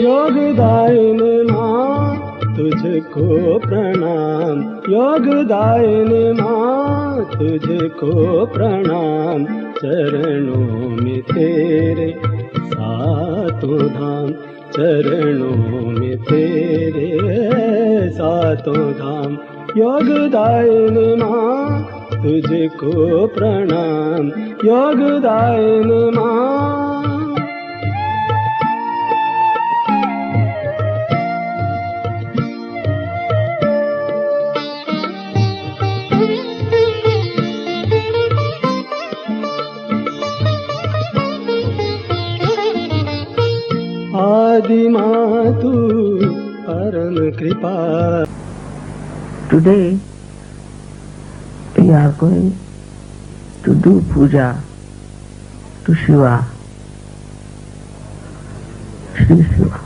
योगदायिनी माँ तुझको प्रणाम, योगदायिनी माँ तुझको प्रणाम। चरणों में तेरे सातों धाम, चरणों में तेरे सातों धाम। योगदायिनी माँ तुझको प्रणाम, योगदायिनी माँ। आदि मातु परम कृपा। Today we are going to do puja to Shiva, Sri Shiva.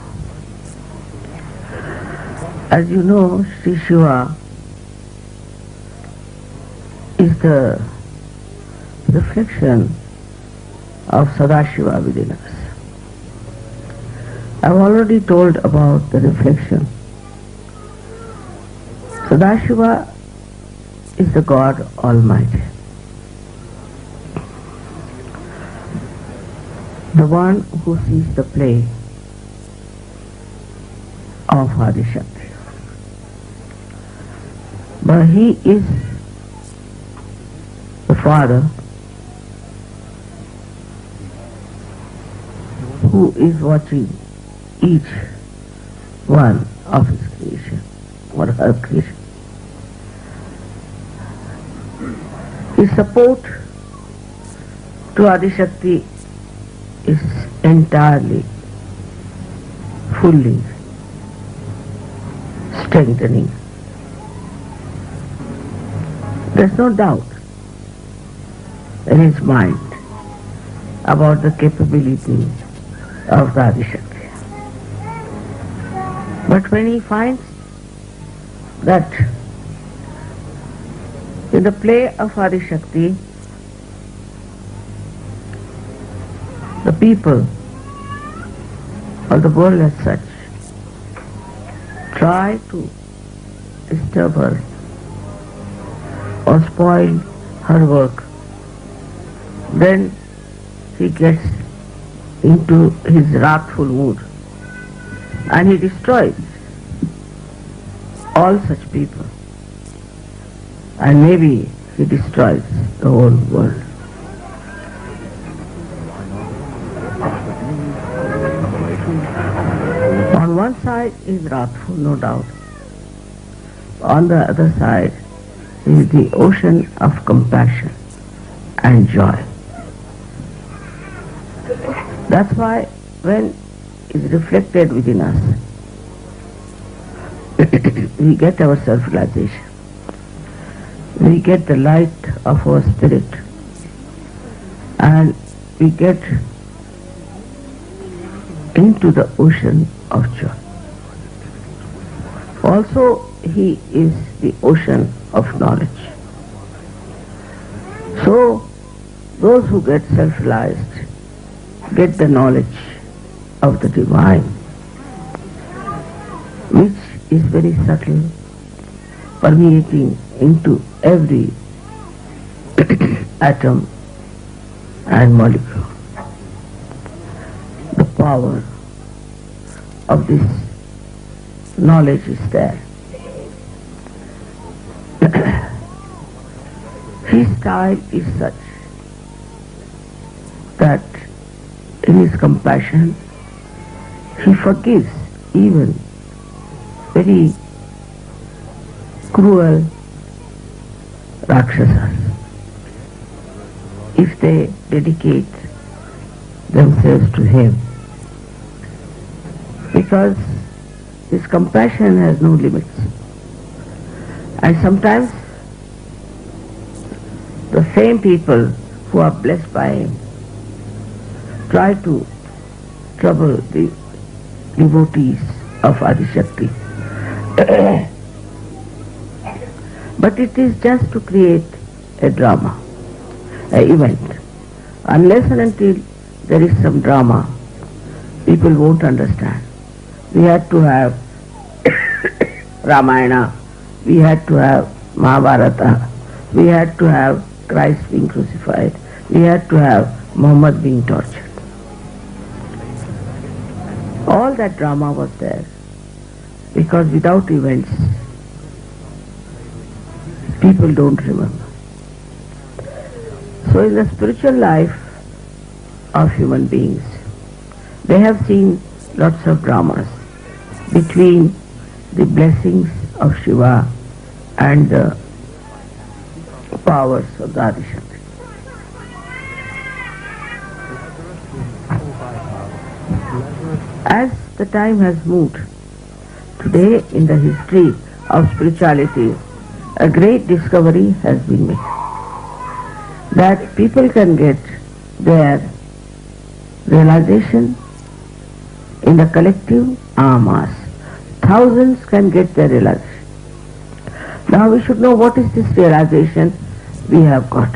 As you know, Sri Shiva is the reflection of Sadashiva within us. I have already told about the reflection. Sadashiva is the God Almighty, the one who sees the play of Adishakti. But he is the Father who is watching each one of his creation or her creation. His support to Adishakti is entirely, fully strengthening. There's no doubt in his mind about the capability of the Adishakti. But when he finds that in the play of Adishakti, the people or the world as such try to disturb her or spoil her work, then he gets into his wrathful mood and he destroys all such people, and maybe he destroys the whole world. On one side he is wrathful, no doubt. On the other side is the ocean of compassion and joy. That's why when is reflected within us, we get our self-realization. We get the light of our spirit and we get into the ocean of joy. Also, he is the ocean of knowledge. So, those who get self-realized get the knowledge of the divine, which is very subtle, permeating into every atom and molecule. The power of this knowledge is there. His style is such that in his compassion he forgives even very cruel Rakshasas if they dedicate themselves to him, because his compassion has no limits. And sometimes the same people who are blessed by him try to trouble the devotees of Adishakti. But it is just to create a drama, an event. Unless and until there is some drama, people won't understand. we had to have Ramayana, we had to have Mahabharata, we had to have Christ being crucified, we had to have Muhammad being tortured. All that drama was there because without events, people don't remember. So in the spiritual life of human beings, they have seen lots of dramas between the blessings of Shiva and the powers of the Adishakti. As the time has moved, today in the history of spirituality, a great discovery has been made. That people can get their realization in the collective mass. Thousands can get their realization. Now we should know what is this realization we have got.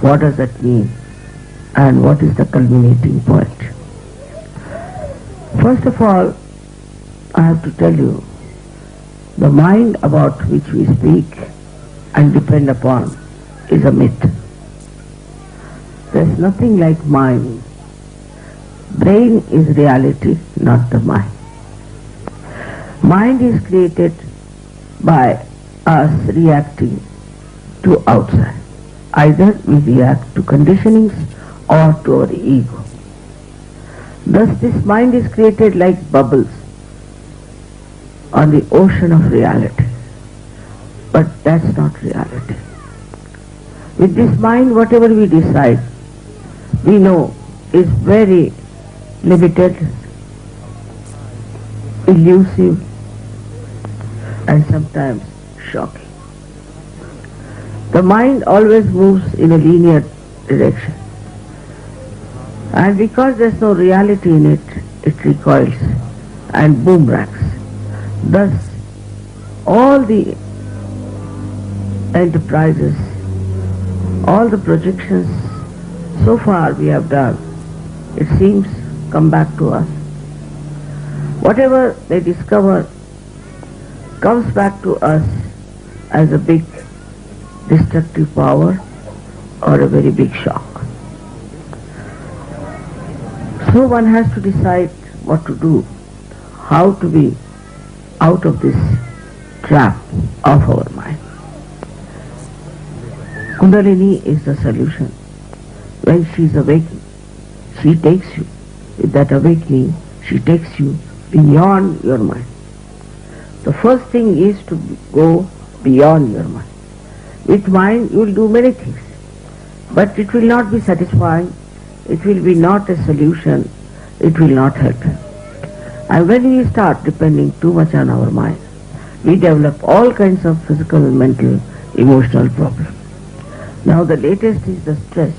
What does that mean? And what is the culminating point? First of all, I have to tell you, the mind about which we speak and depend upon is a myth. There is nothing like mind. Brain is reality, not the mind. Mind is created by us reacting to outside. Either we react to conditionings or to our ego. Thus this mind is created like bubbles on the ocean of reality. But that's not reality. With this mind, whatever we decide, we know is very limited, elusive, and sometimes shocking. The mind always moves in a linear direction. And because there's no reality in it, it recoils and boomerangs. Thus, all the enterprises, all the projections so far we have done, it seems come back to us. Whatever they discover comes back to us as a big destructive power or a very big shock. So one has to decide what to do, how to be out of this trap of our mind. Kundalini is the solution. When she is awakened, she takes you, with that awakening, she takes you beyond your mind. The first thing is to go beyond your mind. With mind you will do many things, but it will not be satisfying, it will be not a solution, it will not help. And when we start depending too much on our mind, we develop all kinds of physical, mental, emotional problems. Now the latest is the stress.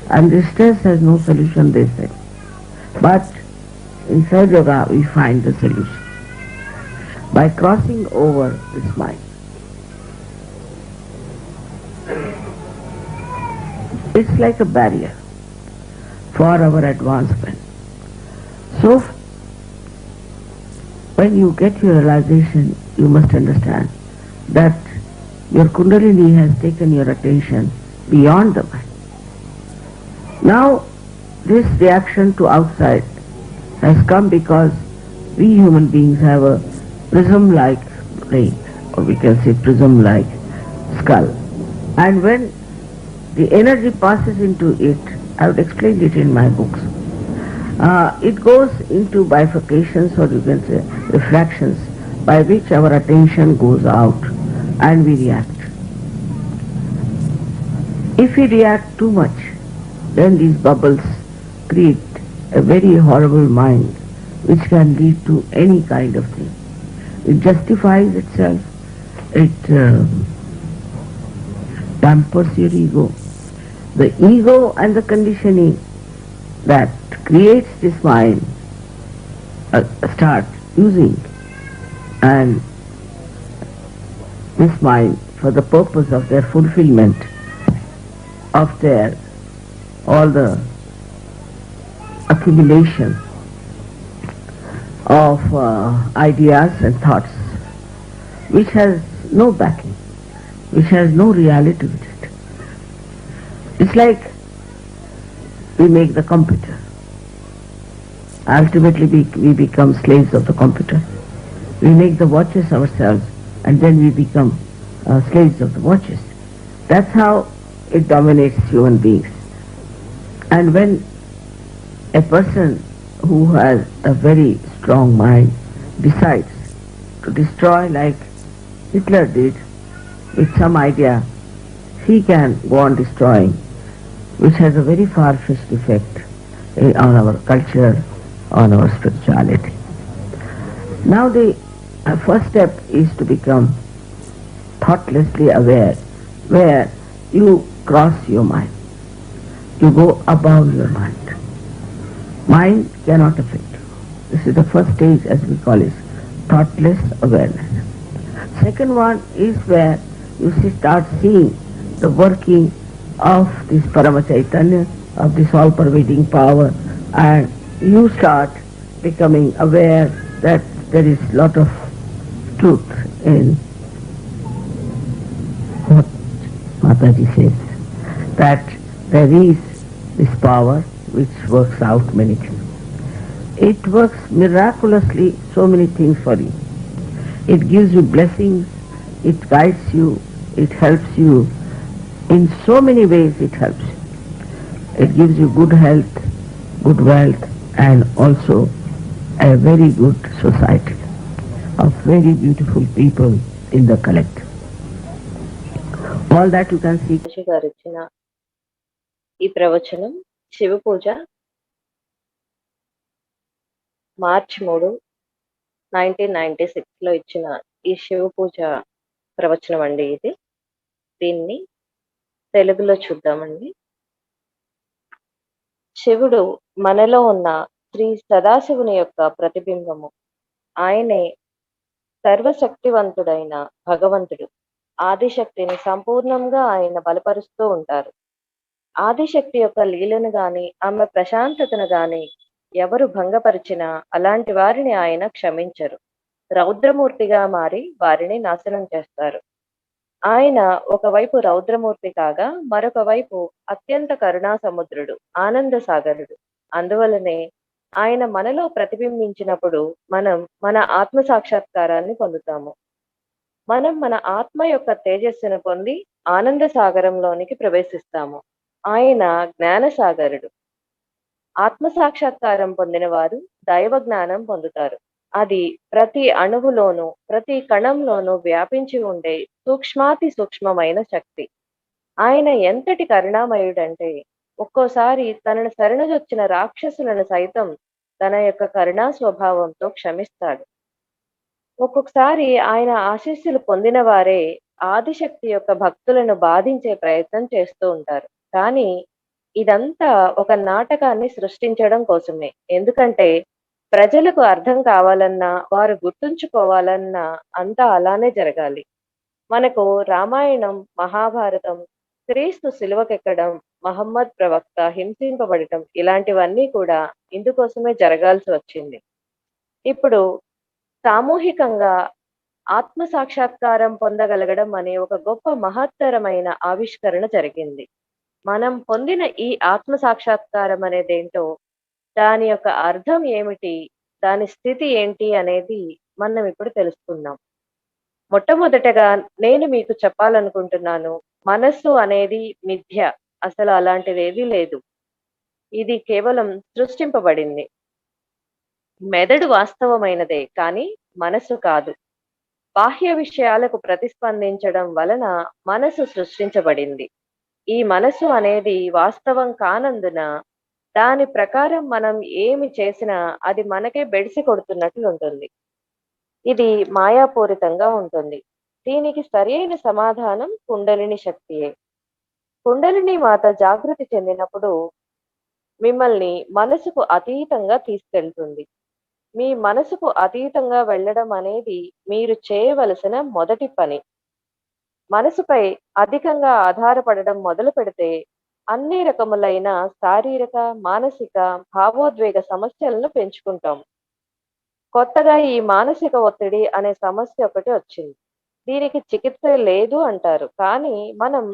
And the stress has no solution, they say. But in Sahaja Yoga we find the solution by crossing over this mind. It's like a barrier for our advancement. So when you get your realization, you must understand that your Kundalini has taken your attention beyond the mind. Now this reaction to outside has come because we human beings have a prism-like brain, or we can say prism-like skull. And when the energy passes into it, I have explained it in my books, it goes into bifurcations, or you can say refractions, by which our attention goes out and we react. If we react too much, then these bubbles create a very horrible mind which can lead to any kind of thing. It justifies itself, it dampers your ego. The ego and the conditioning that creates this mind start using and this mind for the purpose of their fulfillment of their all the accumulation of ideas and thoughts which has no backing, which has no reality with it. It's like we make the computer. Ultimately we become slaves of the computer. We make the watches ourselves and then we become slaves of the watches. That's how it dominates human beings. And when a person who has a very strong mind decides to destroy like Hitler did with some idea, he can go on destroying, which has a very far-fetched effect on our culture, on our spirituality. Now the first step is to become thoughtlessly aware, where you cross your mind. You go above your mind. Mind cannot affect you. This is the first stage, as we call it, thoughtless awareness. Second one is where you start seeing the working of this Parama Chaitanya, of this all-pervading power, and you start becoming aware that there is a lot of truth in what Mataji says, that there is this power which works out many things. It works miraculously so many things for you. It gives you blessings, it guides you, it helps you. In so many ways it helps you. It gives you good health, good wealth, and also a very good society of very beautiful people in the collective. All that you can see. గారు ఇచ్చిన ఈ ప్రవచనం శివ పూజ మార్చి 3, 1996లో ఇచ్చిన ఈ శివ పూజ ప్రవచనం అండి ఇది. దీన్ని తెలుగులో చూద్దామండి. శివుడు మనలో ఉన్న శ్రీ సదాశివుని యొక్క ప్రతిబింబము. ఆయనే సర్వశక్తివంతుడైన భగవంతుడు. ఆదిశక్తిని సంపూర్ణంగా ఆయన బలపరుస్తూ ఉంటారు. ఆదిశక్తి యొక్క లీలను గాని, ఆమె ప్రశాంతతను గాని ఎవరు భంగపరిచినా అలాంటి వారిని ఆయన క్షమించరు. రౌద్రమూర్తిగా మారి వారిని నాశనం చేస్తారు. ఆయన ఒకవైపు రౌద్రమూర్తి కాగా మరొక వైపు అత్యంత కరుణా సముద్రుడు, ఆనంద సాగరుడు. అందువలనే ఆయన మనలో ప్రతిబింబించినప్పుడు మనం మన ఆత్మ సాక్షాత్కారాన్ని పొందుతాము. మనం మన ఆత్మ యొక్క తేజస్సును పొంది ఆనంద సాగరంలోనికి ప్రవేశిస్తాము. ఆయన జ్ఞాన సాగరుడు. ఆత్మ సాక్షాత్కారం పొందిన వారు దైవ జ్ఞానం పొందుతారు. అది ప్రతి అణువులోనూ ప్రతి కణంలోనూ వ్యాపించి ఉండే సూక్ష్మాతి సూక్ష్మమైన శక్తి. ఆయన ఎంతటి కరుణామయుడంటే ఒక్కోసారి తనను శరణుజొచ్చిన రాక్షసులను సైతం తన యొక్క కరుణా స్వభావంతో క్షమిస్తాడు. ఒక్కొక్కసారి ఆయన ఆశీస్సులు పొందిన వారే ఆదిశక్తి యొక్క భక్తులను బాధించే ప్రయత్నం చేస్తూ ఉంటారు. కానీ ఇదంతా ఒక నాటకాన్ని సృష్టించడం కోసమే. ఎందుకంటే ప్రజలకు అర్థం కావాలన్నా, వారు గుర్తుంచుకోవాలన్నా అంతా అలానే జరగాలి. మనకు రామాయణం, మహాభారతం, క్రీస్తు సిలువకెక్కడం, మహమ్మద్ ప్రవక్త హింసింపబడటం ఇలాంటివన్నీ కూడా ఇందుకోసమే జరగాల్సి వచ్చింది. ఇప్పుడు సామూహికంగా ఆత్మ సాక్షాత్కారం పొందగలగడం అనే ఒక గొప్ప మహత్తరమైన ఆవిష్కరణ జరిగింది. మనం పొందిన ఈ ఆత్మ సాక్షాత్కారం అనేదేంటో, దాని యొక్క అర్థం ఏమిటి, దాని స్థితి ఏంటి అనేది మనం ఇప్పుడు తెలుసుకుందాం. మొట్టమొదటగా నేను మీకు చెప్పాలనుకుంటున్నాను, మనస్సు అనేది మిథ్య. అసలు అలాంటిదేదీ లేదు. ఇది కేవలం సృష్టింపబడింది. మెదడు వాస్తవమైనదే, కానీ మనస్సు కాదు. బాహ్య విషయాలకు ప్రతిస్పందించడం వలన మనసు సృష్టించబడింది. ఈ మనసు అనేది వాస్తవం కానందున దాని ప్రకారం మనం ఏమి చేసినా అది మనకే బెడిసి కొడుతున్నట్లు ఉంటుంది. ఇది మాయాపూరితంగా ఉంటుంది. దీనికి సరైన సమాధానం కుండలిని శక్తియే. కుండలిని మాత జాగృతి చెందినప్పుడు మిమ్మల్ని మనసుకు అతీతంగా తీసుకెళ్తుంది. మీ మనసుకు అతీతంగా వెళ్ళడం అనేది మీరు చేయవలసిన మొదటి పని. మనసుపై అధికంగా ఆధారపడడం మొదలు పెడితే అన్ని రకములైన శారీరక, మానసిక, భావోద్వేగ సమస్యలను పెంచుకుంటాం. కొత్తగా ఈ మానసిక ఒత్తిడి అనే సమస్య ఒకటి వచ్చింది. దీనికి చికిత్స లేదు అంటారు. కానీ మనం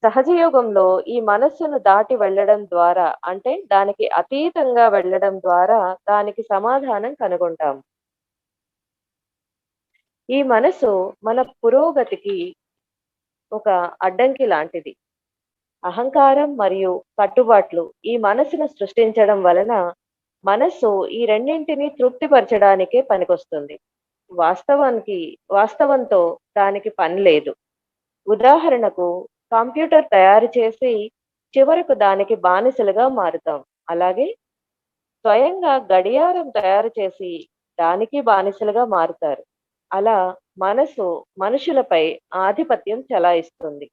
సహజయోగంలో ఈ మనస్సును దాటి వెళ్ళడం ద్వారా, అంటే దానికి అతీతంగా వెళ్ళడం ద్వారా దానికి సమాధానం కనుగొంటాం. ఈ మనసు మన పురోగతికి ఒక అడ్డంకి లాంటిది. అహంకారం మరియు కట్టుబాట్లు ఈ మనసును సృష్టించడం వలన మనస్సు ఈ రెండింటిని తృప్తిపరచడానికే పనికొస్తుంది. వాస్తవానికి వాస్తవంతో దానికి పని లేదు. ఉదాహరణకు కంప్యూటర్ తయారు చేసి చివరకు దానికి బానిసలుగా మారుతాం. అలాగే స్వయంగా గడియారం తయారు చేసి దానికి బానిసలుగా మారుతారు. అలా మనసు మనుషులపై ఆధిపత్యం చెలాయిస్తుంది.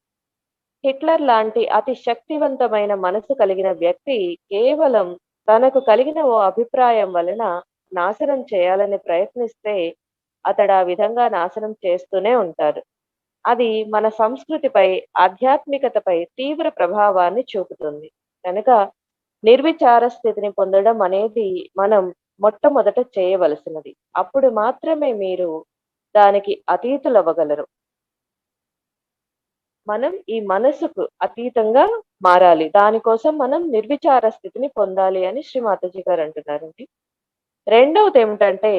హిట్లర్ లాంటి అతి శక్తివంతమైన మనసు కలిగిన వ్యక్తి కేవలం తనకు కలిగిన ఓ అభిప్రాయం వలన నాశనం చేయాలని ప్రయత్నిస్తే అతడు ఆ విధంగా నాశనం చేస్తూనే ఉంటారు. అది మన సంస్కృతిపై, ఆధ్యాత్మికతపై తీవ్ర ప్రభావాన్ని చూపుతుంది. కనుక నిర్విచార స్థితిని పొందడం అనేది మనం మొట్టమొదట చేయవలసినది. అప్పుడు మాత్రమే మీరు దానికి అతీతులవ్వగలరు. మనం ఈ మనసుకు అతీతంగా మారాలి. దానికోసం మనం నిర్విచార స్థితిని పొందాలి అని శ్రీ మాతాజీ గారు అంటున్నారండి. రెండవది ఏమిటంటే,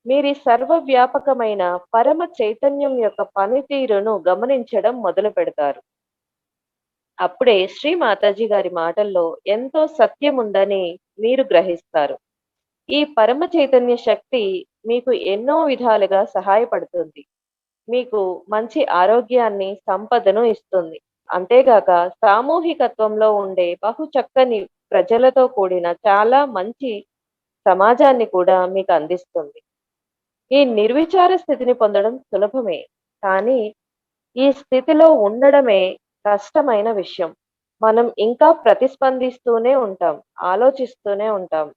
మీరు ఈ సర్వవ్యాపకమైన పరమ చైతన్యం యొక్క పనితీరును గమనించడం మొదలు పెడతారు. అప్పుడే శ్రీ మాతాజీ గారి మాటల్లో ఎంతో సత్యం ఉందని మీరు గ్రహిస్తారు. ఈ పరమ చైతన్య శక్తి మీకు ఎన్నో విధాలుగా సహాయపడుతుంది. మీకు మంచి ఆరోగ్యాన్ని, సంపదను ఇస్తుంది. అంతేగాక సామూహికత్వంలో ఉండే బహు చక్కని ప్రజలతో కూడిన చాలా మంచి సమాజాన్ని కూడా మీకు అందిస్తుంది. ఈ నిర్విచార స్థితిని పొందడం సులభమే, కానీ ఈ స్థితిలో ఉండడమే కష్టమైన విషయం. మనం ఇంకా ప్రతిస్పందిస్తూనే ఉంటాం, ఆలోచిస్తూనే ఉంటాం.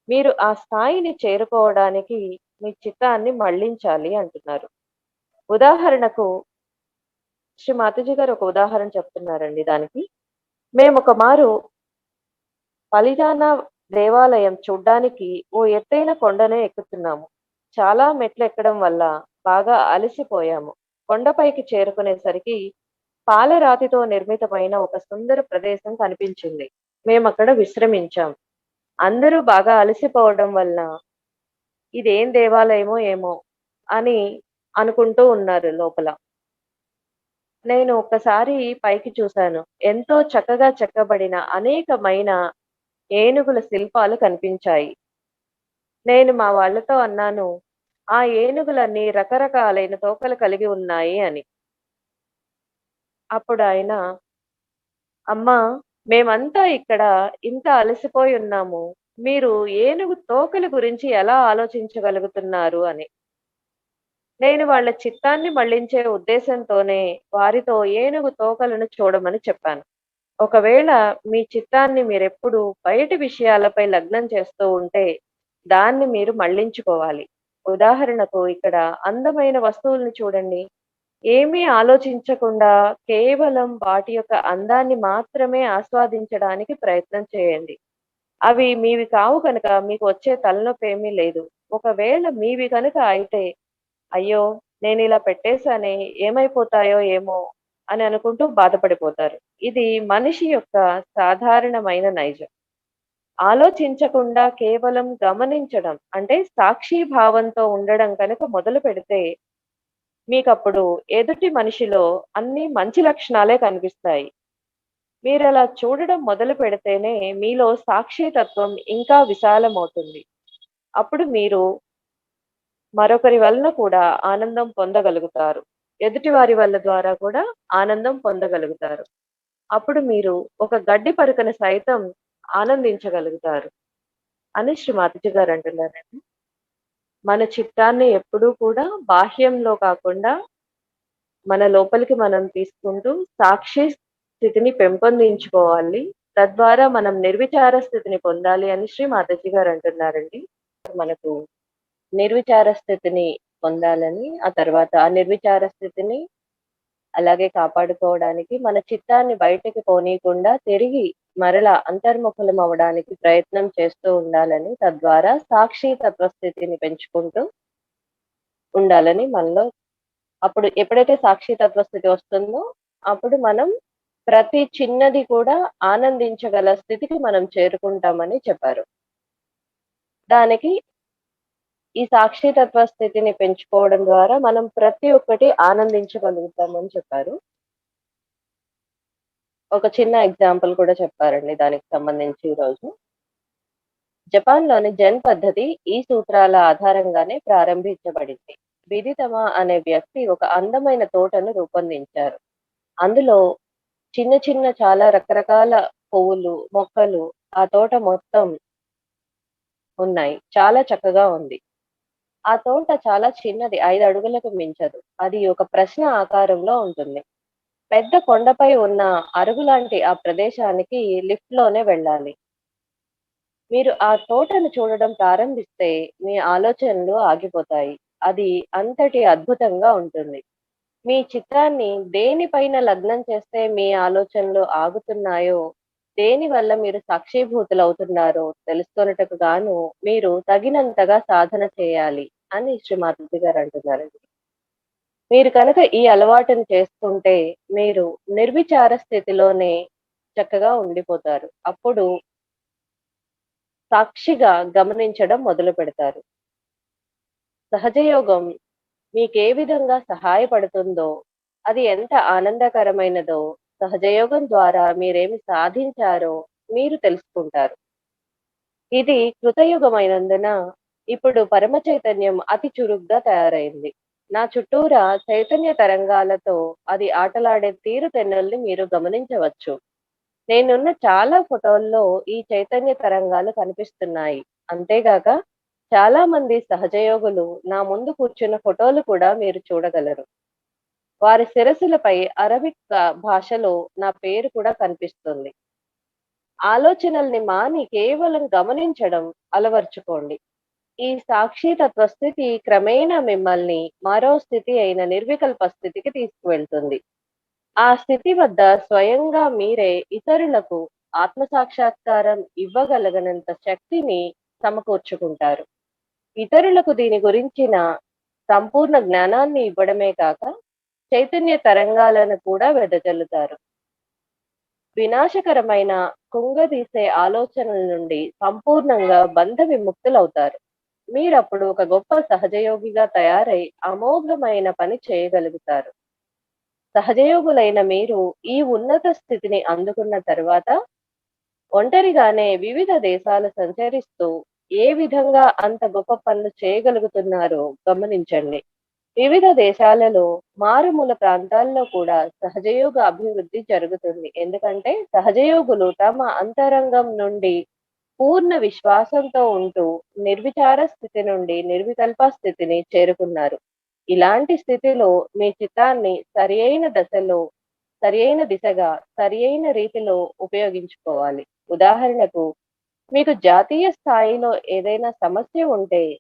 మీరు ఆ స్థాయిని చేరుకోవడానికి మీ చిత్తాన్ని మళ్లించాలి అంటున్నారు. ఉదాహరణకు శ్రీ మాతాజీ గారు ఒక ఉదాహరణ చెప్తున్నారండి దానికి. మేము ఒక మారు పలిదాన దేవాలయం చూడ్డానికి ఓ ఎత్తైన కొండనే ఎక్కుతున్నాము. చాలా మెట్లు ఎక్కడం వల్ల బాగా అలసిపోయాము. కొండపైకి చేరుకునేసరికి పాలరాతితో నిర్మితమైన ఒక సుందర ప్రదేశం కనిపించింది. మేమక్కడ విశ్రమించాం. అందరూ బాగా అలసిపోవడం వలన ఇదేం దేవాలయమో ఏమో అని అనుకుంటూ ఉన్నారు లోపల. నేను ఒక్కసారి పైకి చూశాను. ఎంతో చక్కగా చెక్కబడిన అనేకమైన ఏనుగుల శిల్పాలు కనిపించాయి. నేను మా వాళ్ళతో అన్నాను, ఆ ఏనుగులన్నీ రకరకాలైన తోకలు కలిగి ఉన్నాయి అని. అప్పుడు ఆయన, అమ్మా, మేమంతా ఇక్కడ ఇంత అలసిపోయి ఉన్నాము. మీరు ఏనుగు తోకల గురించి ఎలా ఆలోచించగలుగుతున్నారు అని. నేను వాళ్ళ చిత్తాన్ని మళ్లించే ఉద్దేశంతోనే వారితో ఏనుగు తోకలను చూడమని చెప్పాను. ఒకవేళ మీ చిత్తాన్ని మీరెప్పుడు బయటి విషయాలపై లగ్నం చేస్తూ ఉంటే దాన్ని మీరు మళ్లించుకోవాలి. ఉదాహరణకు ఇక్కడ అందమైన వస్తువుల్ని చూడండి. ఏమీ ఆలోచించకుండా కేవలం వాటి యొక్క అందాన్ని మాత్రమే ఆస్వాదించడానికి ప్రయత్నం చేయండి. అవి మీవి కావు కనుక మీకు వచ్చే తలనొప్పి ఏమీ లేదు. ఒకవేళ మీవి కనుక అయితే, అయ్యో, నేను ఇలా పెట్టేశానే, ఏమైపోతాయో ఏమో అని అనుకుంటూ బాధపడిపోతారు. ఇది మనిషి యొక్క సాధారణమైన నైజం. ఆలోచించకుండా కేవలం గమనించడం, అంటే సాక్షి భావంతో ఉండడం కనుక మొదలు పెడితే మీకప్పుడు ఎదుటి మనిషిలో అన్ని మంచి లక్షణాలే కనిపిస్తాయి. మీరలా చూడడం మొదలు పెడితేనే మీలో సాక్షితత్వం ఇంకా విశాలమవుతుంది. అప్పుడు మీరు మరొకరి వలన కూడా ఆనందం పొందగలుగుతారు. ఎదుటి వారి వల్ల ద్వారా కూడా ఆనందం పొందగలుగుతారు. అప్పుడు మీరు ఒక గడ్డి పరుకను సైతం ఆనందించగలుగుతారు అని శ్రీ మాతాజీ గారు అంటున్నారండి. మన చిత్తాన్ని ఎప్పుడూ కూడా బాహ్యంలో కాకుండా మన లోపలికి మనం తీసుకుంటూ సాక్షి స్థితిని పెంపొందించుకోవాలి. తద్వారా మనం నిర్విచార స్థితిని పొందాలి అని శ్రీ మాతాజీ గారు అంటున్నారండి. మనకు నిర్విచార స్థితిని పొందాలని, ఆ తర్వాత ఆ నిర్విచార స్థితిని అలాగే కాపాడుకోవడానికి మన చిత్తాన్ని బయటకి పోనీయకుండా తిరిగి మరలా అంతర్ముఖులం అవడానికి ప్రయత్నం చేస్తూ ఉండాలని, తద్వారా సాక్షి తత్వస్థితిని పెంచుకుంటూ ఉండాలని మనలో. అప్పుడు ఎప్పుడైతే సాక్షి తత్వస్థితి వస్తుందో అప్పుడు మనం ప్రతి చిన్నది కూడా ఆనందించగల స్థితికి మనం చేరుకుంటామని చెప్పారు. దానికి ఈ సాక్షి తత్వ స్థితిని పెంచుకోవడం ద్వారా మనం ప్రతి ఒక్కటి ఆనందించగలుగుతామని చెప్పారు. ఒక చిన్న ఎగ్జాంపుల్ కూడా చెప్పారండి దానికి సంబంధించి ఈరోజు. జపాన్‌లోని జెన్ పద్ధతి ఈ సూత్రాల ఆధారంగానే ప్రారంభించబడింది. విదితమా అనే వ్యక్తి ఒక అందమైన తోటను రూపొందించారు. అందులో చిన్న చిన్న చాలా రకరకాల పువ్వులు, మొక్కలు ఆ తోట మొత్తం ఉన్నాయి. చాలా చక్కగా ఉంది. ఆ తోట చాలా చిన్నది. 5 అడుగులకు మించదు. అది ఒక ప్రశ్న ఆకారంలో ఉంటుంది. పెద్ద కొండపై ఉన్న అరుగులాంటి ఆ ప్రదేశానికి లిఫ్ట్‌లోనే వెళ్ళాలి. మీరు ఆ తోటను చూడడం ప్రారంభిస్తే మీ ఆలోచనలు ఆగిపోతాయి. అది అంతటి అద్భుతంగా ఉంటుంది. మీ చిత్తాన్ని దేనిపైన లగ్నం చేస్తే మీ ఆలోచనలు ఆగుతున్నాయో, దేనివల్ల మీరు సాక్షీభూతులవుతున్నారో తెలుసుకొనుటకు గాను మీరు తగినంతగా సాధన చేయాలి అని శ్రీ మాతాజీ గారు అంటున్నారండి. మీరు కనుక ఈ అలవాటును చేసుకుంటే మీరు నిర్విచార స్థితిలోనే చక్కగా ఉండిపోతారు. అప్పుడు సాక్షిగా గమనించడం మొదలు పెడతారు. సహజయోగం మీకే విధంగా సహాయపడుతుందో, అది ఎంత ఆనందకరమైనదో సహజయోగం ద్వారా మీరేమి సాధించారో మీరు తెలుసుకుంటారు. ఇది కృతయుగమైనందున ఇప్పుడు పరమ చైతన్యం అతి చురుగ్గా తయారైంది. నా చుట్టూరా చైతన్య తరంగాలతో అది ఆటలాడే తీరుతెన్నుల్ని మీరు గమనించవచ్చు. నేనున్న చాలా ఫోటోల్లో ఈ చైతన్య తరంగాలు కనిపిస్తున్నాయి. అంతేగాక చాలా మంది సహజయోగులు నా ముందు కూర్చున్న ఫోటోలు కూడా మీరు చూడగలరు. వారి శిరస్సులపై అరబిక్ భాషలో నా పేరు కూడా కనిపిస్తుంది. ఆలోచనల్ని మాని కేవలం గమనించడం అలవర్చుకోండి. ఈ సాక్షి తత్వస్థితి క్రమేణా మిమ్మల్ని మరో స్థితి అయిన నిర్వికల్ప స్థితికి తీసుకువెళ్తుంది. ఆ స్థితి వద్ద స్వయంగా మీరే ఇతరులకు ఆత్మ సాక్షాత్కారం ఇవ్వగలగనంత శక్తిని సమకూర్చుకుంటారు. ఇతరులకు దీని గురించిన సంపూర్ణ జ్ఞానాన్ని ఇవ్వడమే కాక చైతన్య తరంగాలను కూడా వెదజల్లుతారు. వినాశకరమైన కుంగదీసే ఆలోచనల నుండి సంపూర్ణంగా బంధ విముక్తులవుతారు. మీరప్పుడు ఒక గొప్ప సహజయోగిగా తయారై అమోఘమైన పని చేయగలుగుతారు. సహజయోగులైన మీరు ఈ ఉన్నత స్థితిని అందుకున్న తర్వాత ఒంటరిగానే వివిధ దేశాలు సంచరిస్తూ ఏ విధంగా అంత గొప్ప పనులు చేయగలుగుతున్నారో గమనించండి. వివిధ దేశాలలో మారుమూల ప్రాంతాల్లో కూడా సహజయోగ అభివృద్ధి జరుగుతుంది. ఎందుకంటే సహజయోగులు తమ అంతరంగం నుండి పూర్ణ విశ్వాసంతో ఉంటూ నిర్విచార స్థితి నుండి నిర్వికల్ప స్థితిని చేరుకున్నారు. ఇలాంటి స్థితిలో మీ చిత్తాన్ని సరియైన దిశగా సరియైన రీతిలో ఉపయోగించుకోవాలి. ఉదాహరణకు మీకు జాతీయ స్థాయిలో ఏదైనా సమస్య ఉంటే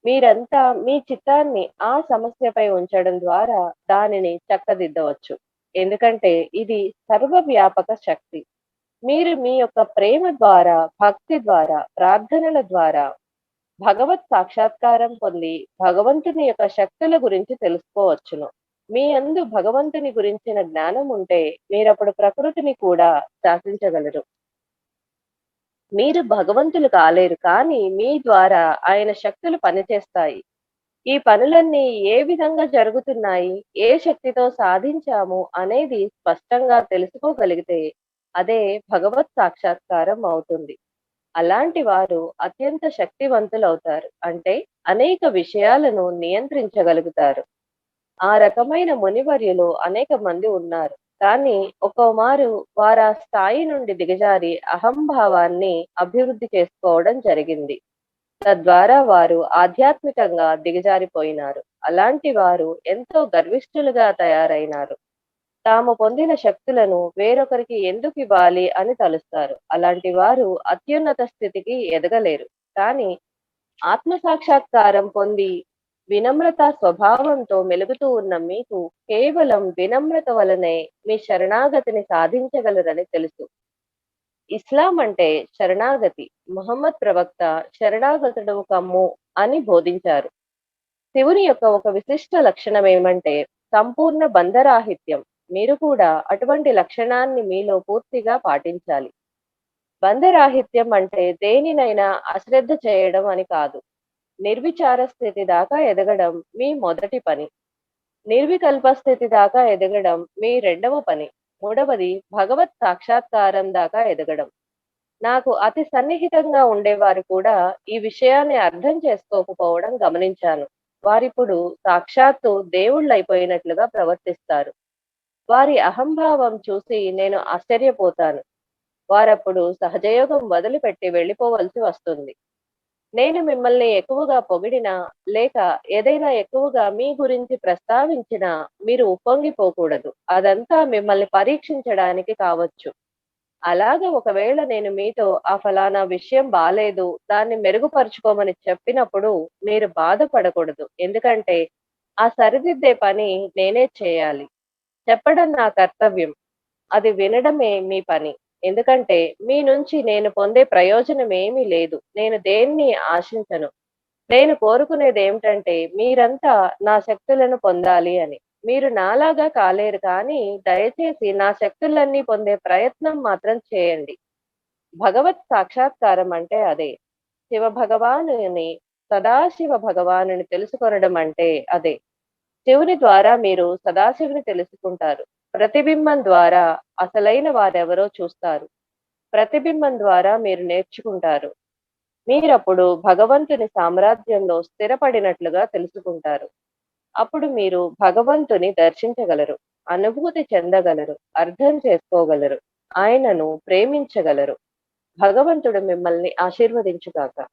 మీరంతా మీ చిత్తాన్ని ఆ సమస్యపై ఉంచడం ద్వారా దానిని చక్కదిద్దవచ్చు. ఎందుకంటే ఇది సర్వవ్యాపక శక్తి. మీరు మీ యొక్క ప్రేమ ద్వారా, భక్తి ద్వారా, ప్రార్థనల ద్వారా భగవత్ సాక్షాత్కారం పొంది భగవంతుని యొక్క శక్తుల గురించి తెలుసుకోవచ్చును. మీ యందు భగవంతుని గురించిన జ్ఞానం ఉంటే మీరప్పుడు ప్రకృతిని కూడా శాసించగలరు. మీరు భగవంతులు కాలేరు, కానీ మీ ద్వారా ఆయన శక్తులు పనిచేస్తాయి. ఈ పనులన్నీ ఏ విధంగా జరుగుతున్నాయి, ఏ శక్తితో సాధించాము అనేది స్పష్టంగా తెలుసుకోగలిగితే అదే భగవత్ సాక్షాత్కారం అవుతుంది. అలాంటి వారు అత్యంత శక్తివంతులవుతారు. అంటే అనేక విషయాలను నియంత్రించగలుగుతారు. ఆ రకమైన మునివర్యులు అనేక మంది ఉన్నారు. కానీ ఒక్కోమారు వారు ఆ స్థాయి నుండి దిగజారి అహంభావాన్ని అభివృద్ధి చేసుకోవడం జరిగింది. తద్వారా వారు ఆధ్యాత్మికంగా దిగజారిపోయినారు. అలాంటి వారు ఎంతో గర్విష్ఠులుగా తయారైనారు. తాము పొందిన శక్తులను వేరొకరికి ఎందుకు ఇవ్వాలి అని తలుస్తారు. అలాంటి వారు అత్యున్నత స్థితికి ఎదగలేరు. కానీ ఆత్మ సాక్షాత్కారం పొంది వినమ్రత స్వభావంతో మెలుగుతూ ఉన్న మీకు కేవలం వినమ్రత వలనే మీ శరణాగతిని సాధించగలరని తెలుసు. ఇస్లాం అంటే శరణాగతి. ముహమ్మద్ ప్రవక్త శరణాగతుడు కమ్ము అని బోధించారు. శివుని యొక్క ఒక విశిష్ట లక్షణం ఏమంటే సంపూర్ణ బంధరాహిత్యం. మీరు కూడా అటువంటి లక్షణాన్ని మీలో పూర్తిగా పాటించాలి. బంధరాహిత్యం అంటే దేనినైనా అశ్రద్ధ చేయడం అని కాదు. నిర్విచార స్థితి దాకా ఎదగడం మీ మొదటి పని. నిర్వికల్ప స్థితి దాకా ఎదగడం మీ రెండవ పని. మూడవది భగవత్ సాక్షాత్కారం దాకా ఎదగడం. నాకు అతి సన్నిహితంగా ఉండేవారు కూడా ఈ విషయాన్ని అర్థం చేసుకోకపోవడం గమనించాను. వారిప్పుడు సాక్షాత్తు దేవుళ్ళైపోయినట్లుగా ప్రవర్తిస్తారు. వారి అహంభావం చూసి నేను ఆశ్చర్యపోతాను. వారప్పుడు సహజయోగం వదిలిపెట్టి వెళ్ళిపోవలసి వస్తుంది. నేను మిమ్మల్ని ఎక్కువగా పొగిడినా లేక ఏదైనా ఎక్కువగా మీ గురించి ప్రస్తావించినా మీరు ఉప్పొంగిపోకూడదు. అదంతా మిమ్మల్ని పరీక్షించడానికి కావచ్చు. అలాగా ఒకవేళ నేను మీతో ఆ ఫలానా విషయం బాలేదు, దాన్ని మెరుగుపరుచుకోమని చెప్పినప్పుడు మీరు బాధపడకూడదు. ఎందుకంటే ఆ సరిదిద్దే పని నేనే చేయాలి. చెప్పడం నా కర్తవ్యం. అది వినడమే మీ పని. ఎందుకంటే మీ నుంచి నేను పొందే ప్రయోజనం ఏమీ లేదు. నేను దేన్ని ఆశించను. నేను కోరుకునేది ఏమిటంటే మీరంతా నా శక్తులను పొందాలి అని. మీరు నాలాగా కాలేరు కానీ దయచేసి నా శక్తులన్నీ పొందే ప్రయత్నం మాత్రం చేయండి. భగవత్ సాక్షాత్కారం అంటే అదే. శివ భగవానుని సదాశివ భగవానుని తెలుసుకొనడం అంటే అదే. శివుని ద్వారా మీరు సదాశివుని తెలుసుకుంటారు. ప్రతిబింబం ద్వారా అసలైన వారెవరో చూస్తారు. ప్రతిబింబం ద్వారా మీరు నేర్చుకుంటారు. మీరప్పుడు భగవంతుని సామ్రాజ్యంలో స్థిరపడినట్లుగా తెలుసుకుంటారు. అప్పుడు మీరు భగవంతుని దర్శించగలరు, అనుభూతి చెందగలరు, అర్థం చేసుకోగలరు, ఆయనను ప్రేమించగలరు. భగవంతుడు మిమ్మల్ని ఆశీర్వదించుగాక.